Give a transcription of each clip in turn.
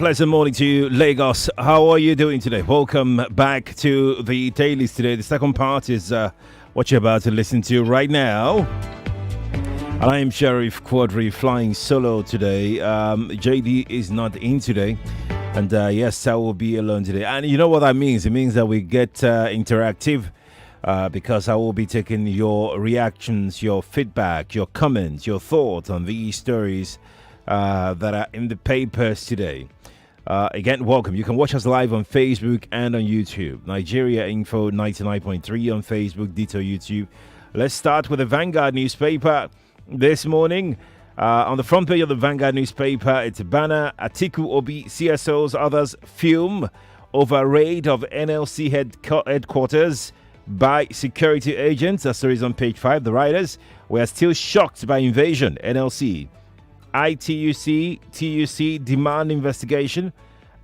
pleasant morning to you, Lagos. How are you doing today? Welcome back to the Dailies today. The second part is what you're about to listen to right now. And I am Sheriff Quadry flying solo today. JD is not in today. And yes, I will be alone today. And you know what that means? It means that we get interactive because I will be taking your reactions, your feedback, your comments, your thoughts on these stories that are in the papers today. Again, welcome. You can watch us live on Facebook and on YouTube. Nigeria Info 99.3 on Facebook, Ditto YouTube. Let's start with the Vanguard newspaper this morning. On the front page of the Vanguard newspaper, it's a banner. Atiku Obi, CSOs, others fume over raid of NLC headquarters by security agents. That story is on page 5. The writers were still shocked by invasion. NLC. ITUC, TUC demand investigation.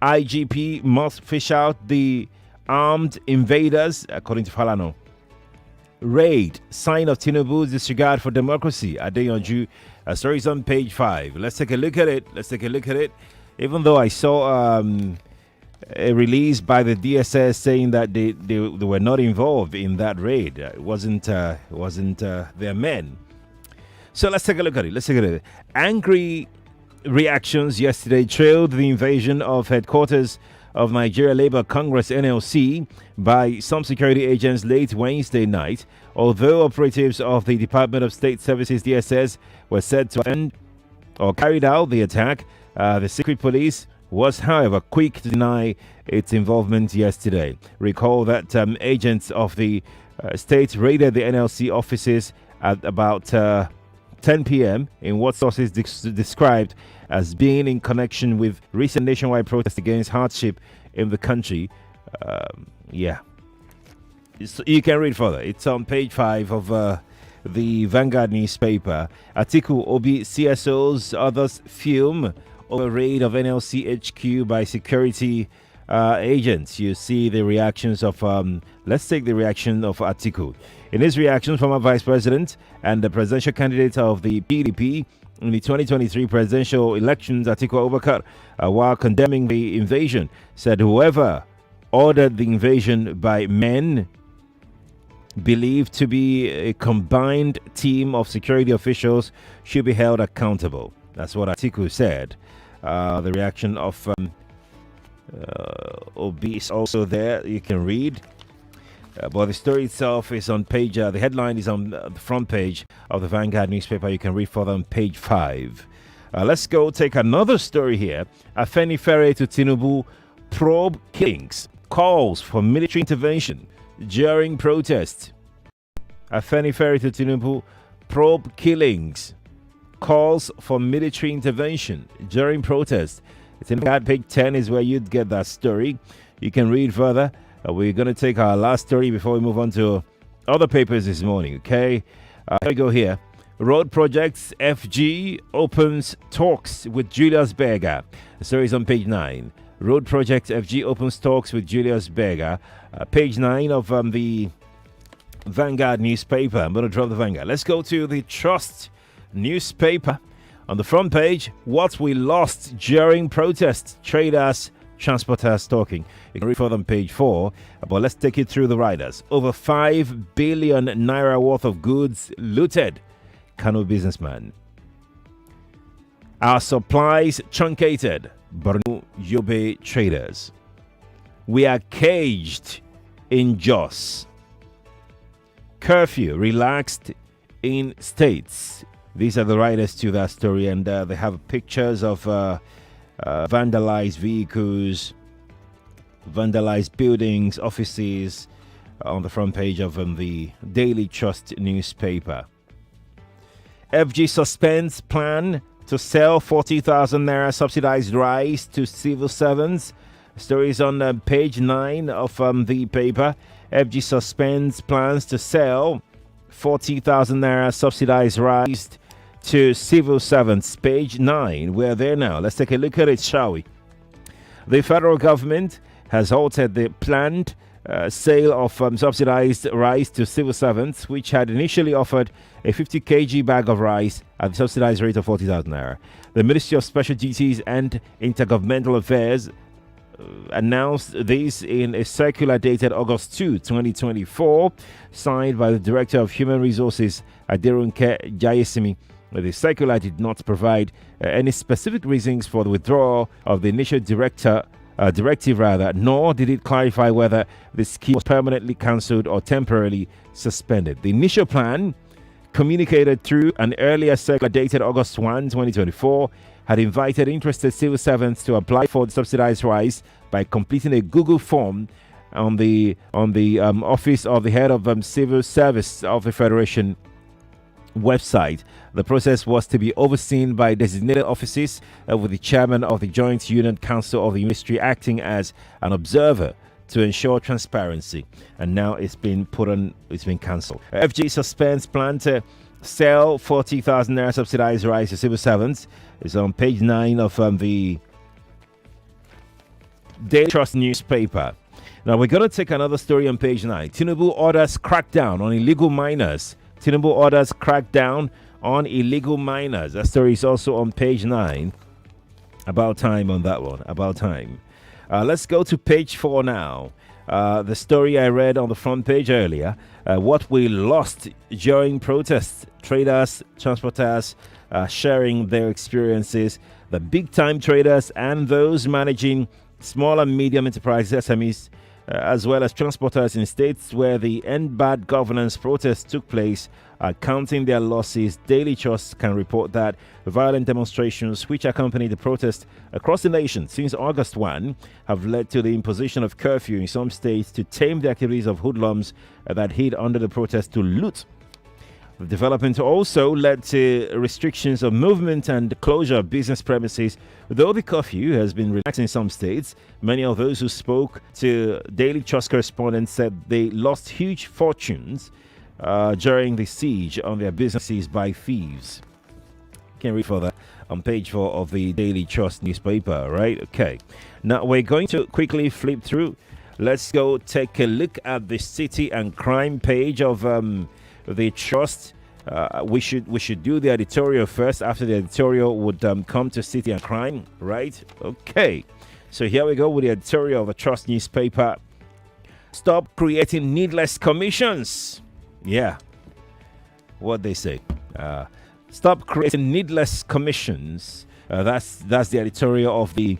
IGP must fish out the armed invaders, according to Falano. Raid, sign of Tinubu's disregard for democracy. Adeyanju, stories on page 5. Let's take a look at it. Even though I saw a release by the DSS saying that they were not involved in that raid. It wasn't their men. So let's take a look at it. Angry reactions yesterday trailed the invasion of headquarters of Nigeria Labour Congress NLC by some security agents late Wednesday night. Although operatives of the Department of State Services DSS were said to end or carried out the attack, the secret police was, however, quick to deny its involvement yesterday. Recall that agents of the state raided the NLC offices at about 10 p.m. in what sources described as being in connection with recent nationwide protests against hardship in the country. So you can read further. It's on page 5 of the Vanguard newspaper. Atiku Obi, CSOs, others fume over raid of NLC HQ by security agents. You see the reactions of let's take the reaction of Atiku. In his reaction, former vice president and the presidential candidate of the PDP in the 2023 presidential elections, Atiku Abubakar, while condemning the invasion, said whoever ordered the invasion by men believed to be a combined team of security officials should be held accountable. That's what Atiku said. The reaction of Obi is also there. You can read. But the story itself is on page, the headline is on the front page of the Vanguard newspaper. You can read further on page 5. Let's go take another story here. Afenifere to Tinubu, probe killings, calls for military intervention during protest. Afenifere to Tinubu, probe killings, calls for military intervention during protest. It's in page 10 is where you'd get that story. You can read further. We're going to take our last story before we move on to other papers this morning, okay? Here we go here. Road Projects FG opens talks with Julius Berger. The story is on page 9. Road Projects FG opens talks with Julius Berger. Page 9 of the Vanguard newspaper. I'm going to drop the Vanguard. Let's go to the Trust newspaper. On the front page, what we lost during protests. Traders, transporters talking. You can read further on page 4, but let's take it through the riders. Over 5 billion naira worth of goods looted. Kano businessman. Our supplies truncated. Borno Yobe traders. We are caged in Jos. Curfew relaxed in states. These are the riders to that story, and they have pictures of vandalized vehicles, vandalized buildings, offices on the front page of the Daily Trust newspaper. FG suspends plan to sell 40,000 naira subsidized rice to civil servants. Stories on page 9 of the paper. FG suspends plans to sell 40,000 naira subsidized rice to civil servants. Page 9. We're there now. Let's take a look at it, shall we? The federal government has halted the planned sale of subsidized rice to civil servants, which had initially offered a 50 kg bag of rice at the subsidized rate of 40,000 naira. The Ministry of Special Duties and Intergovernmental Affairs announced this in a circular dated August 2, 2024, signed by the Director of Human Resources, Aderunke Jayesimi. The circular did not provide any specific reasons for the withdrawal of the initial directive, nor did it clarify whether the scheme was permanently cancelled or temporarily suspended. The initial plan, communicated through an earlier circular dated August 1, 2024, had invited interested civil servants to apply for the subsidized rice by completing a Google form on the Office of the Head of Civil Service of the Federation website. The process was to be overseen by designated offices, with the chairman of the Joint Union Council of the Ministry acting as an observer to ensure transparency. And now it's been cancelled. FG suspends plan to sell 40,000 naira subsidized rice to civil servants. It's on page 9 of the Daily Trust newspaper. Now we're going to take another story on page 9. Tinubu orders crackdown on illegal miners. Tinubu orders crackdown on illegal miners. That story is also on page 9. About time on that one. About time. Let's go to page 4 now. The story I read on the front page earlier. What we lost during protests. Traders, transporters sharing their experiences. The big-time traders and those managing small and medium enterprises, SMEs, as well as transporters in states where the End Bad Governance protests took place, are counting their losses. Daily Trust can report that violent demonstrations which accompanied the protest across the nation since August 1 have led to the imposition of curfew in some states to tame the activities of hoodlums that hid under the protest to loot. The development also led to restrictions of movement and closure of business premises. Though the curfew has been relaxed in some states, many of those who spoke to Daily Trust correspondents said they lost huge fortunes during the siege on their businesses by thieves. You can read further on page 4 of the Daily Trust newspaper, right? Okay. Now we're going to quickly flip through. Let's go take a look at the city and crime page of the Trust. We should do the editorial first. After the editorial would come to city and crime, right? Okay. So here we go with the editorial of the Trust newspaper. Stop creating needless commissions. Yeah. What they say. Stop creating needless commissions. That's the editorial of the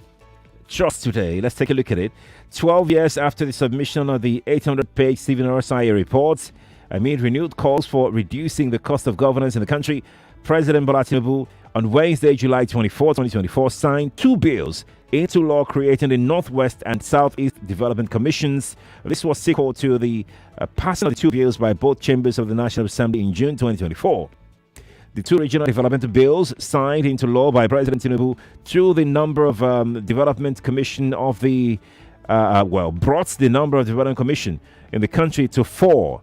Trust today. Let's take a look at it. 12 years after the submission of the 800-page Stephen Orsaya report, amid renewed calls for reducing the cost of governance in the country, President Bola Tinubu on Wednesday, July 24, 2024, signed 2 bills into law creating the Northwest and Southeast Development Commissions. This was sequel to the passing of the 2 bills by both chambers of the National Assembly in June 2024. The 2 regional development bills signed into law by President Tinubu through the number of development commission of the brought the number of development commission in the country to 4.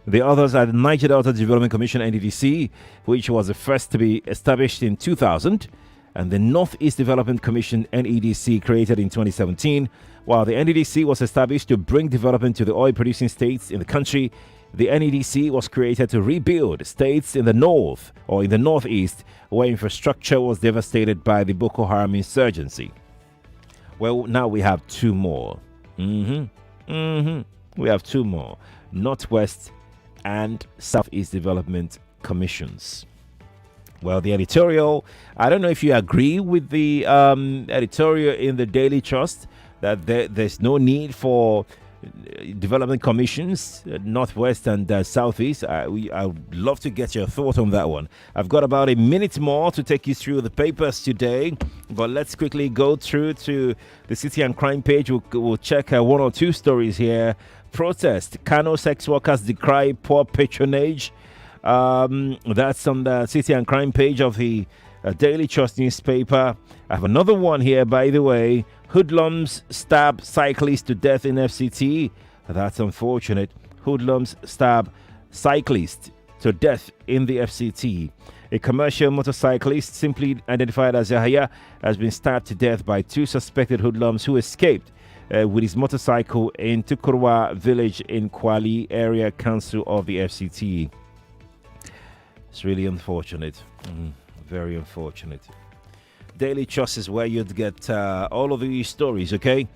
The others are the Niger Delta Development Commission (NDDC), which was the first to be established in 2000, and the Northeast Development Commission (NEDC), created in 2017. While the NDDC was established to bring development to the oil-producing states in the country, the NEDC was created to rebuild states in the north or in the northeast, where infrastructure was devastated by the Boko Haram insurgency. Well, now we have 2 more. We have 2 more. Northwest and Southeast Development Commissions. Well, the editorial, I don't know if you agree with the editorial in the Daily Trust that there's no need for development commissions, Northwest and Southeast. I would love to get your thought on that one. I've got about a minute more to take you through the papers today, but let's quickly go through to the City and Crime page. We'll check 1 or 2 stories here. Protest. Kano sex workers decry poor patronage. That's on the City and Crime page of the Daily Trust newspaper. I have another one here, by the way. Hoodlums stab cyclist to death in FCT. That's unfortunate. Hoodlums stab cyclist to death in the FCT. A commercial motorcyclist, simply identified as Yahya, has been stabbed to death by 2 suspected hoodlums who escaped with his motorcycle in Tukurwa village in Kwali area council of the FCT. It's really unfortunate. Very unfortunate. Daily Trust is where you'd get all of these stories, okay?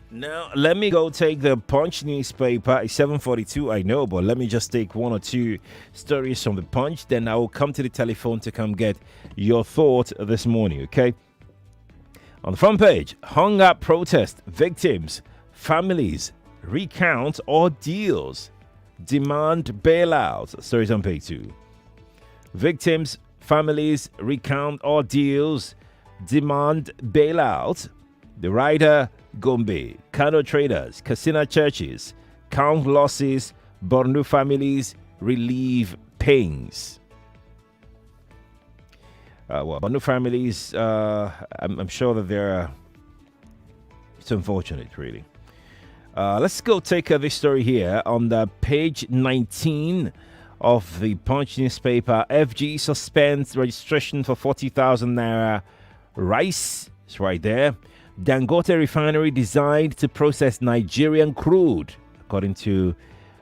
Now, let me go take the Punch newspaper. It's 7:42, I know, but let me just take one or two stories from the Punch. Then I will come to the telephone to come get your thoughts this morning, okay? On the front page, hung up protest, victims, families, recount ordeals, demand bailouts. Stories on page 2. Victims, families, recount ordeals, demand bailouts. The writer, Gombe, Kano traders, Kasina churches, count losses, Borno families relieve pains. Borno families, I'm sure that it's unfortunate, really. Let's go take this story here on the page 19 of the Punch newspaper. FG suspends registration for 40,000 naira rice. It's right there. Dangote refinery designed to process Nigerian crude, according to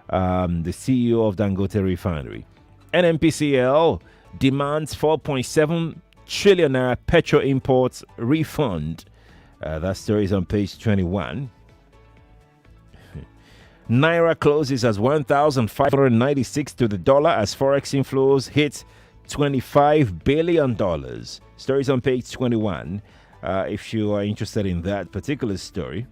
the CEO of Dangote refinery. NNPCL demands 4.7 trillion naira petrol imports refund. That story is on page 21. Naira closes as 1,596 to the dollar as forex inflows hit $25 billion. Stories on page 21. If you are interested in that particular story.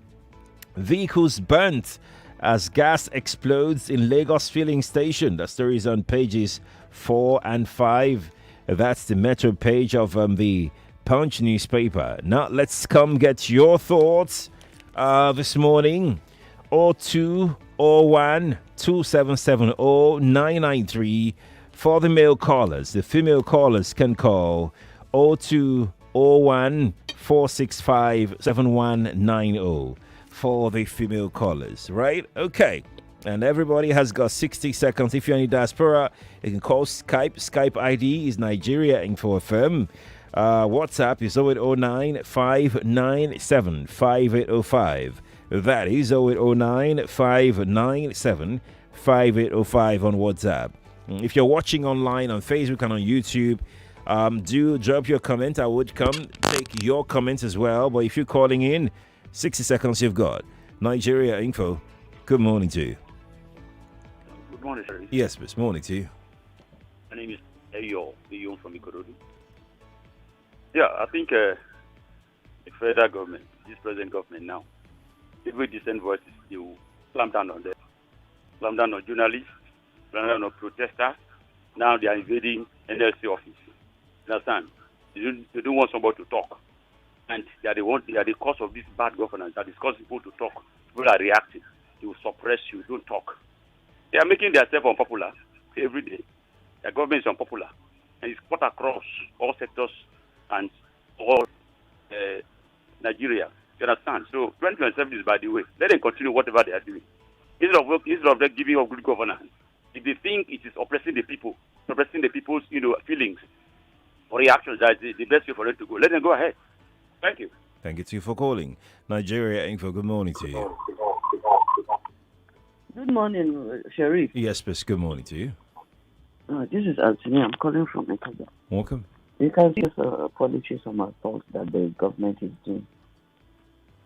Vehicles burnt as gas explodes in Lagos filling station. The story is on pages 4 and 5. That's the metro page of the Punch newspaper. Now let's come get your thoughts this morning. 0201 2770 993 for the male callers. The female callers can call 0201 465 7190 for the female callers, right? Okay. And everybody has got 60 seconds. If you're in diaspora, you can call Skype. Skype ID is Nigeria Info FM. WhatsApp is 0809 597 5805. That is 0809 597 5805 on WhatsApp. If you're watching online on Facebook and on YouTube, do drop your comment. I would take your comments as well. But if you're calling in, 60 seconds you've got. Nigeria Info, good morning to you. Good morning, sir. Yes, miss. Morning to you. My name is Eyo from Ikorodu. Yeah, I think the federal government, this present government now, every decent voices, they will clamp down on them. Clamp down on journalists, clamp down on protesters. Now they are invading NLC office. You understand? They don't want somebody to talk. And they are the cause of this bad governance. That is causing people to talk. People are reacting. They will suppress you. Don't talk. They are making themselves unpopular every day. Their government is unpopular. And it's cut across all sectors and all Nigeria. You understand? So 2027 is by the way. Let them continue whatever they are doing. Instead of them giving up good governance, if they think it is oppressing the people, suppressing the people's feelings or reactions, that is the best way for them to go. Let them go ahead. Thank you. Thank you to you for calling. Nigeria Info, good morning to you. Good morning, Sharif. Yes, miss. Good morning to you. This is Anthony. I'm calling from Ikaja. Welcome. You can see a policy some assault that the government is doing.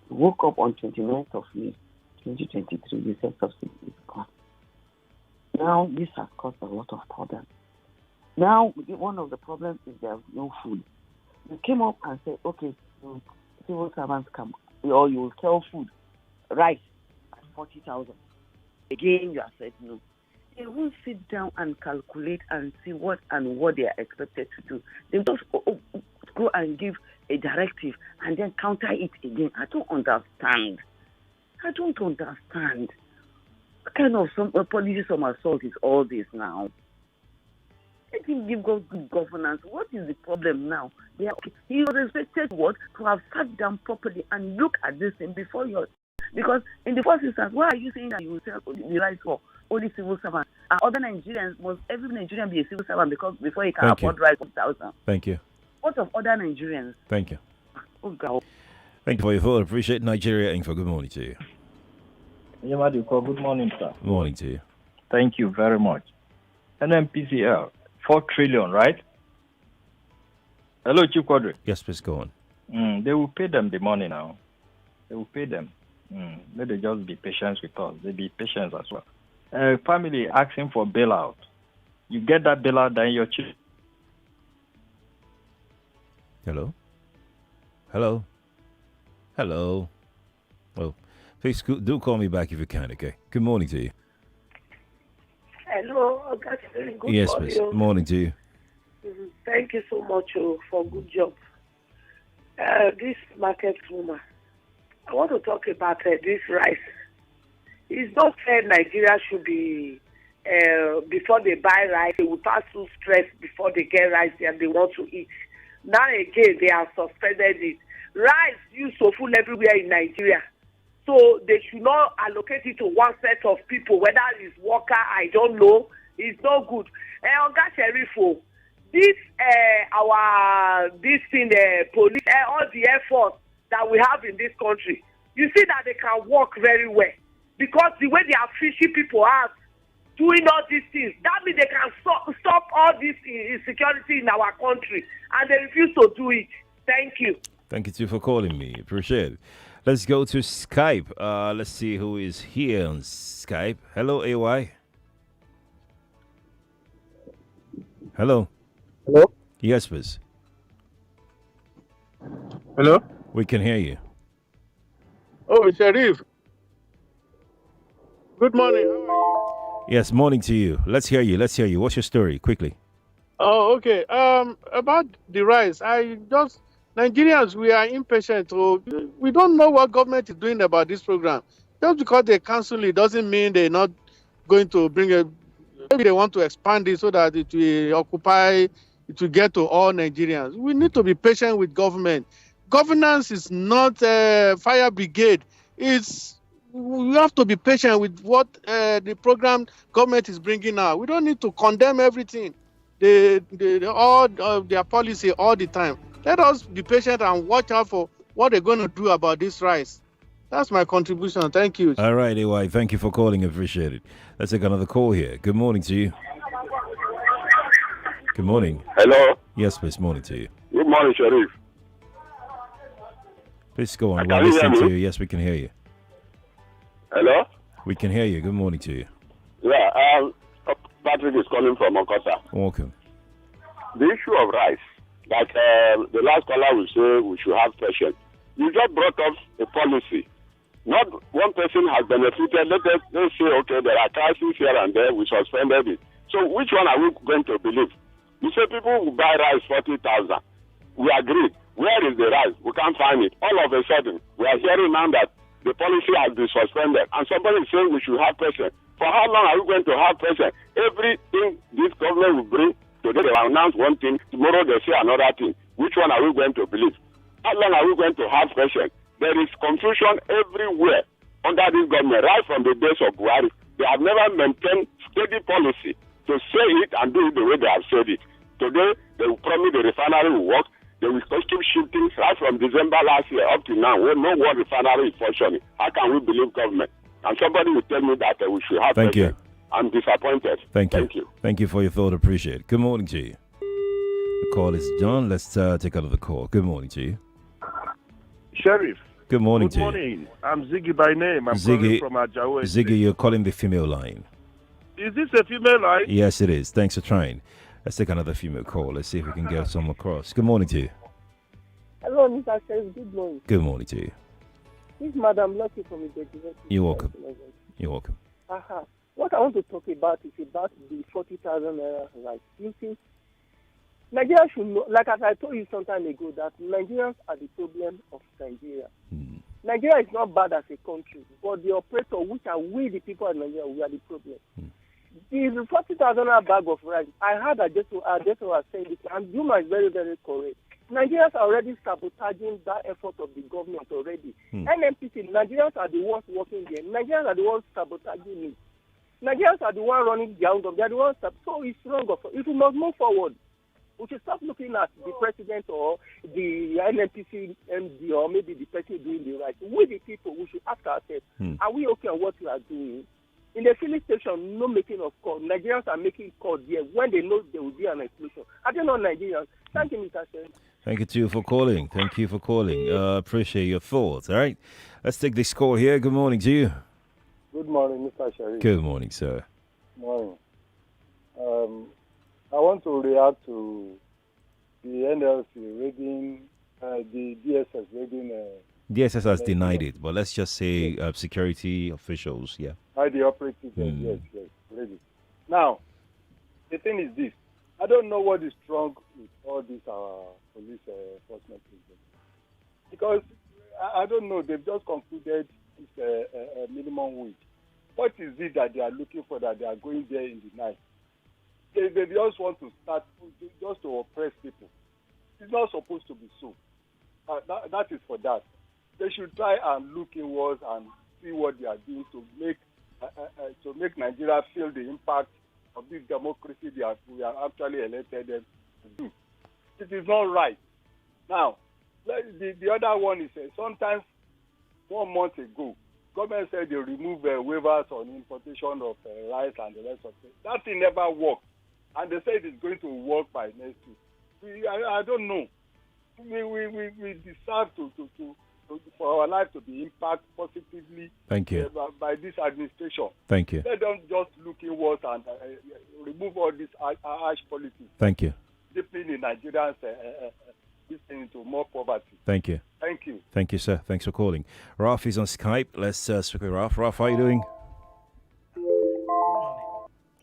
We woke up on 29th of May, 2023. They said subsidy is gone. Now, this has caused a lot of problems. Now, one of the problems is there's no food. You came up and said, okay, civil servants come, or you will sell food, rice at 40,000. Again, you have said no. They won't sit down and calculate and see what they are expected to do. They just go and give a directive and then counter it again. I don't understand. What kind of policy some assault is all this now? Let him give good governance. What is the problem now? He was expected to have sat down properly and look at this thing before you. Because in the first instance, why are you saying that you will sell the rights for only civil servants? Other Nigerians, must every Nigerian be a civil servant before he can afford rights of 1,000? Thank you. What of other Nigerians? Thank you. Oh, God. Thank you for your thought. Appreciate Nigeria Info. Good morning to you. Good morning, sir. Good morning to you. Thank you very much. NMPCL, 4 trillion, right? Hello, Chief Quadry. Yes, please go on. They will pay them the money now. They will pay them. Let them just be patient with us. They be patient as well. Family asking for bailout. You get that bailout, then your children. Hello? Hello? Hello? Well, please do call me back if you can, okay? Good morning to you. Hello, good Yes, morning. please. Morning to you. Thank you so much for good job. This market woman, I want to talk about this rice. It's not fair Nigeria should be, before they buy rice, they will pass through stress before they get rice and they want to eat. Now again, they have suspended it. Rice used to full everywhere in Nigeria. So they should not allocate it to one set of people, whether it's worker, I don't know. It's not good. Oga Sherifo, this thing, police, all the efforts that we have in this country, you see that they can work very well. Because the way they are fishing people out, doing all these things, that means they can stop all this insecurity in our country. And they refuse to do it. Thank you. Thank you, too, for calling me. Appreciate it. Let's go to Skype. Let's see who is here on Skype. Hello, AY. Hello. Hello? Yes, please. Hello? We can hear you. Oh, Sharif. Good morning. How are you? Yes, morning to you. Let's hear you. What's your story? Quickly. Oh, okay. About the rice, Nigerians, we are impatient. So we don't know what government is doing about this program. Just because they cancel it doesn't mean they're not going to bring it. Maybe they want to expand it so that it will get to all Nigerians. We need to be patient with government. Governance is not fire brigade. We have to be patient with what the program government is bringing out. We don't need to condemn everything, all their policy all the time. Let us be patient and watch out for what they're going to do about this rice. That's my contribution. Thank you. All right, AY. Thank you for calling. Appreciate it. Let's take another call here. Good morning to you. Good morning. Hello. Yes, please. Morning to you. Good morning, Sharif. Please go on. Can We're you hear listening to me? you. Yes, we can hear you. Hello. We can hear you. Good morning to you. Yeah. Patrick is calling from Okota. Welcome. The issue of rice, like the last caller will say, we should have patience. You just brought up a policy. Not one person has benefited. Let's say, okay, there are crises here and there. We suspended it. So which one are we going to believe? You say people will buy rice 40,000. We agree. Where is the rice? We can't find it. All of a sudden, we are hearing now that the policy has been suspended. And somebody is saying we should have patience. For how long are we going to have patience? Everything this government will bring, today they will announce one thing, tomorrow they say another thing. Which one are we going to believe? How long are we going to have patience? There is confusion everywhere under this government, right from the days of Buhari. They have never maintained steady policy to say it and do it the way they have said it. Today, they will promise the refinery will work. They will keep shifting right from December last year up to now. When no one refinery is functioning, how can we believe government? And somebody will tell me that we should have Thank patience. you. I'm disappointed. Thank you. Thank you. Thank you for your thought. Appreciate it. Good morning to you. The call is done. Let's take another call. Good morning to you. Sheriff. Good morning Good to morning. I'm Ziggy by name. I'm Ziggy, calling from Ajawa. Ziggy, you're calling the female line. Is this a female line? Yes, it is. Thanks for trying. Let's take another female call. Let's see if we can get some across. Good morning to you. Hello, Mr. Sheriff. Good morning. Good morning to you. This is Madam Lucky from the Dailies. You're welcome. You're welcome. What I want to talk about is about the 40,000 naira right. You see, Nigeria should know, like as I told you some time ago, that Nigerians are the problem of Nigeria. Nigeria is not bad as a country, but the operator, which are we, the people of Nigeria, we are the problem. The 40,000 bag of rice, I heard that just was saying this, and Juma is very, very correct. Nigerians are already sabotaging that effort of the government already. NMPC, Nigerians are the ones working there. Nigerians are the ones sabotaging it. Nigerians are the ones running their own government. They are the ones so it's wrong. If we must move forward, We should stop looking at the president or the NNPC MD or maybe the person doing the right. We the people, we should ask ourselves, are we okay on what we are doing? In the filling station, no making of calls. Nigerians are making calls there when they know there will be an explosion. I don't know Nigerians. Thank you, Mr. Shen. Thank you too for calling. Thank you for calling. Appreciate your thoughts. All right. Let's take this call here. Good morning to you. Good morning, Mr. Sharif. Good morning, sir. Morning. I want to react to the NLC raiding, the DSS raiding. DSS has denied it, but let's just say security officials, yeah. By the operative, yes, ready. Now, the thing is this. I don't know what is wrong with all these police enforcement agents. Because, I don't know, they've just concluded this minimum wage. What is it that they are looking for that they are going there in the night? They just want to start just to oppress people. It's not supposed to be so. That is for that. They should try and look inwards and see what they are doing to make Nigeria feel the impact of this democracy that we are actually elected them to do. It is not right. Now, the other one is sometimes 1 month ago, government said they remove waivers on importation of rice and the rest of it. That thing never worked. And they said it's going to work by next week. I don't know. We deserve for our life to be impacted positively. Thank you. By this administration. Thank you. Let them just look inwards and remove all this harsh politics. Thank you. Deepening in Nigerians into more poverty. Thank you. Thank you. Thank you, sir. Thanks for calling. Ralph is on Skype. Let's speak with Ralph. Ralph, how are you doing?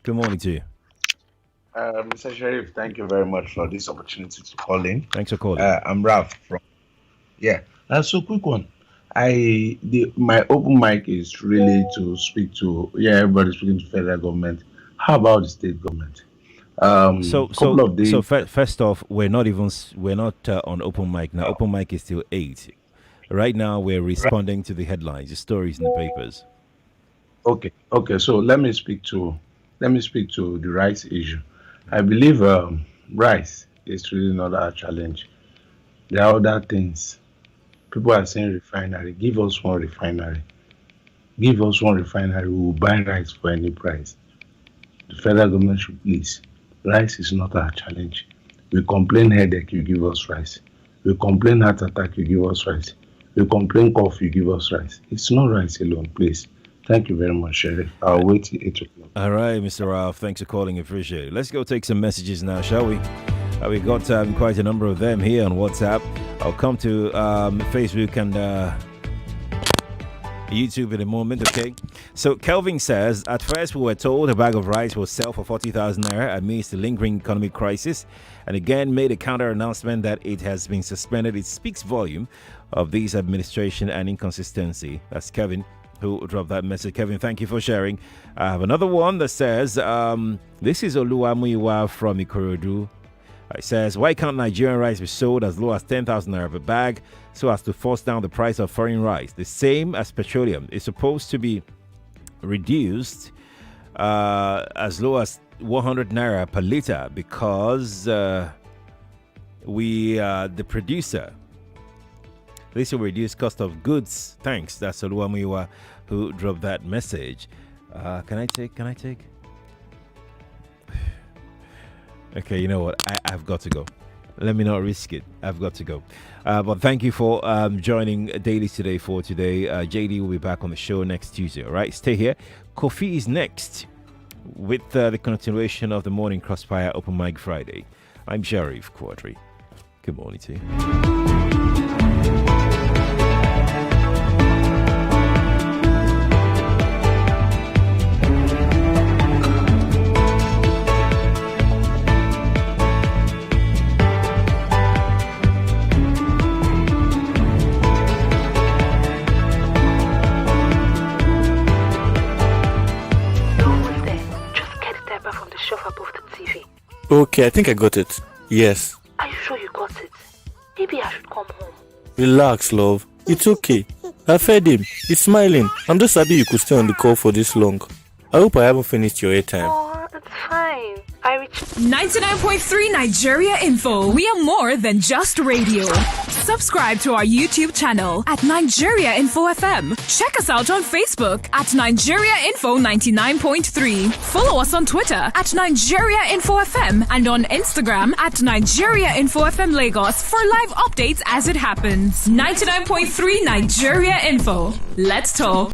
Good morning to you. Mr. Sheriff, thank you very much for this opportunity to call in. Thanks for calling. I'm Ralph from. Yeah, so quick one. My open mic is really to speak to. Yeah, everybody's speaking to federal government. How about the state government? First off, we're not on open mic now. Open mic is still 8. Right now, we're responding to the headlines, the stories in the papers. Okay. So let me speak to the rice issue. I believe rice is really not our challenge. There are other things. People are saying refinery. Give us one refinery. We will buy rice for any price. The federal government should please. Rice is not our challenge. We complain headache, you give us rice. We complain heart attack, you give us rice. We complain cough, you give us rice. It's not rice alone, please. Thank you very much, Sheriff. I'll wait till 8 o'clock. All right, Mr. Ralph. Thanks for calling. Appreciate it. Let's go take some messages now, shall we? We got quite a number of them here on WhatsApp. I'll come to Facebook and YouTube in a moment, okay? So Kelvin says, at first we were told a bag of rice will sell for 40,000 naira amidst the lingering economic crisis, and again made a counter announcement that it has been suspended. It speaks volume of this administration and inconsistency. That's Kevin who dropped that message. Kevin, thank you for sharing. I have another one that says, this is Oluwamuyiwa from Ikorodu. It says, why can't Nigerian rice be sold as low as 10,000 naira per bag so as to force down the price of foreign rice? The same as petroleum is supposed to be reduced as low as 100 naira per liter because we are the producer. This will reduce cost of goods. Thanks. That's Oluwamuyiwa who dropped that message. Can I take? Okay, you know what? I've got to go. Let me not risk it. I've got to go. But thank you for joining Dailies today for today. JD will be back on the show next Tuesday. All right, stay here. Kofi is next with the continuation of the Morning Crossfire Open Mic Friday. I'm Sharif Quadry. Good morning to you. Okay, I think I got it. Yes. Are you sure you got it? Maybe I should come home. Relax, love. It's okay. I fed him. He's smiling. I'm just happy you could stay on the call for this long. I hope I haven't finished your airtime. Oh, it's fine. I reach 99.3 Nigeria Info. We are more than just radio. Subscribe to our YouTube channel at Nigeria Info FM. Check us out on Facebook at Nigeria Info 99.3. Follow us on Twitter at Nigeria Info FM and on Instagram at Nigeria Info FM Lagos for live updates as it happens. 99.3 Nigeria Info. Let's talk.